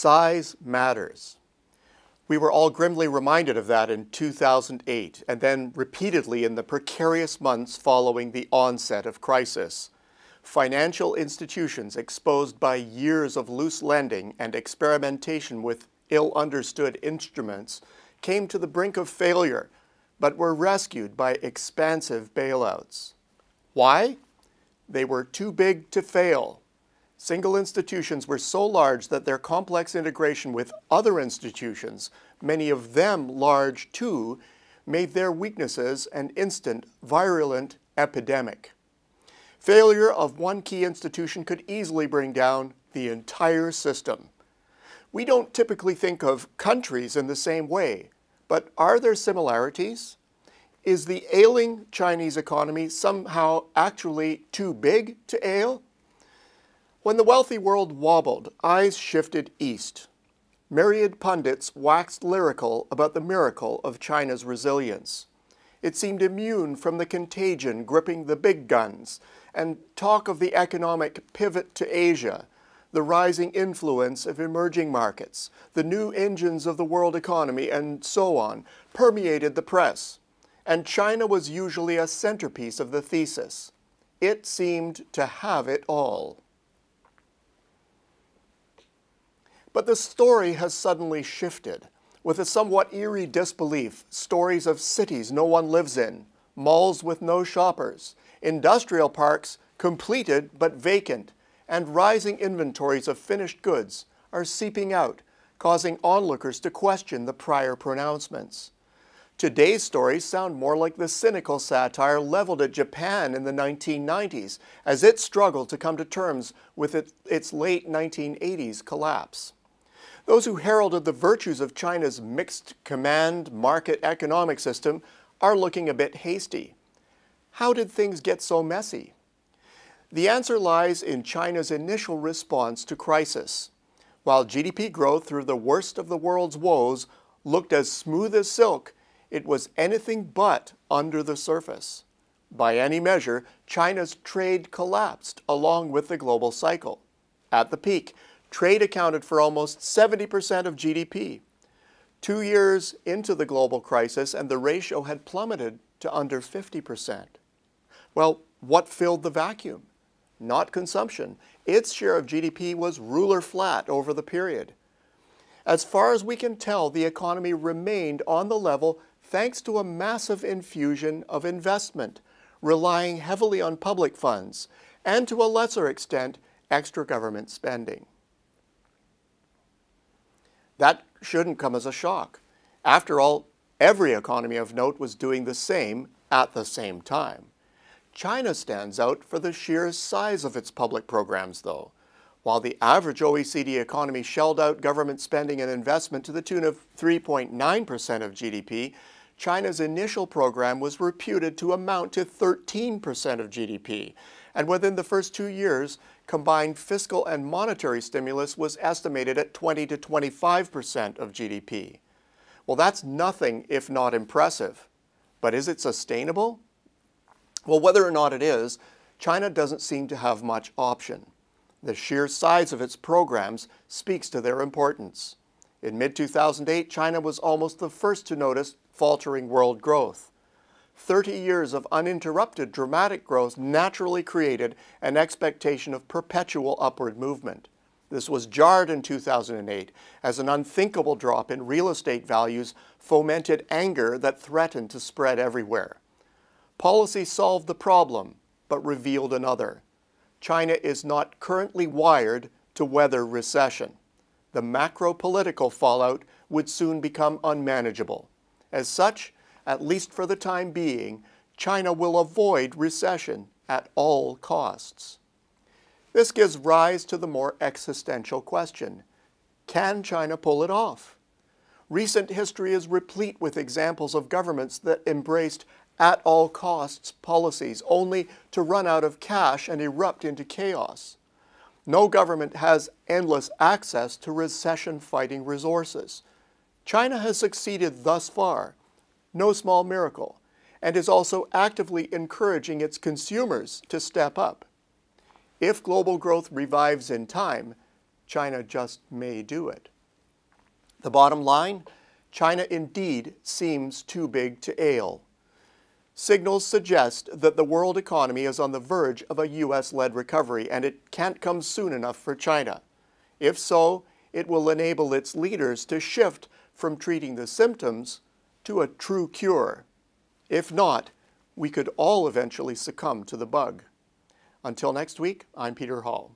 Size matters. We were all grimly reminded of that in 2008, and then repeatedly in the precarious months following the onset of crisis. Financial institutions exposed by years of loose lending and experimentation with ill-understood instruments came to the brink of failure, but were rescued by expansive bailouts. Why? They were too big to fail. Single institutions were so large that their complex integration with other institutions, many of them large too, made their weaknesses an instant, virulent epidemic. Failure of one key institution could easily bring down the entire system. We don't typically think of countries in the same way, but are there similarities? Is the ailing Chinese economy somehow actually too big to ail? When the wealthy world wobbled, eyes shifted east. Myriad pundits waxed lyrical about the miracle of China's resilience. It seemed immune from the contagion gripping the big guns, and talk of the economic pivot to Asia, the rising influence of emerging markets, the new engines of the world economy, and so on, permeated the press. And China was usually a centerpiece of the thesis. It seemed to have it all. But the story has suddenly shifted. With a somewhat eerie disbelief, stories of cities no one lives in, malls with no shoppers, industrial parks completed but vacant, and rising inventories of finished goods are seeping out, causing onlookers to question the prior pronouncements. Today's stories sound more like the cynical satire leveled at Japan in the 1990s as it struggled to come to terms with its late 1980s collapse. Those who heralded the virtues of China's mixed command market economic system are looking a bit hasty. How did things get so messy? The answer lies in China's initial response to crisis. While GDP growth through the worst of the world's woes looked as smooth as silk, it was anything but under the surface. By any measure, China's trade collapsed along with the global cycle. At the peak, trade accounted for almost 70% of GDP. 2 years into the global crisis, and the ratio had plummeted to under 50%. Well, what filled the vacuum? Not consumption. Its share of GDP was ruler flat over the period. As far as we can tell, the economy remained on the level thanks to a massive infusion of investment, relying heavily on public funds, and to a lesser extent, extra government spending. That shouldn't come as a shock. After all, every economy of note was doing the same at the same time. China stands out for the sheer size of its public programs, though. While the average OECD economy shelled out government spending and investment to the tune of 3.9% of GDP, China's initial program was reputed to amount to 13% of GDP, and within the first 2 years, combined fiscal and monetary stimulus was estimated at 20 to 25% of GDP. Well, that's nothing if not impressive. But is it sustainable? Well, whether or not it is, China doesn't seem to have much option. The sheer size of its programs speaks to their importance. In mid-2008, China was almost the first to notice faltering world growth. 30 years of uninterrupted dramatic growth naturally created an expectation of perpetual upward movement. This was jarred in 2008 as an unthinkable drop in real estate values fomented anger that threatened to spread everywhere. Policy solved the problem, but revealed another. China is not currently wired to weather recession. The macro-political fallout would soon become unmanageable. As such, at least for the time being, China will avoid recession at all costs. This gives rise to the more existential question: can China pull it off? Recent history is replete with examples of governments that embraced at all costs policies only to run out of cash and erupt into chaos. No government has endless access to recession-fighting resources. China has succeeded thus far, no small miracle, and is also actively encouraging its consumers to step up. If global growth revives in time, China just may do it. The bottom line, China indeed seems too big to ail. Signals suggest that the world economy is on the verge of a US-led recovery, and it can't come soon enough for China. If so, it will enable its leaders to shift from treating the symptoms to a true cure. If not, we could all eventually succumb to the bug. Until next week, I'm Peter Hall.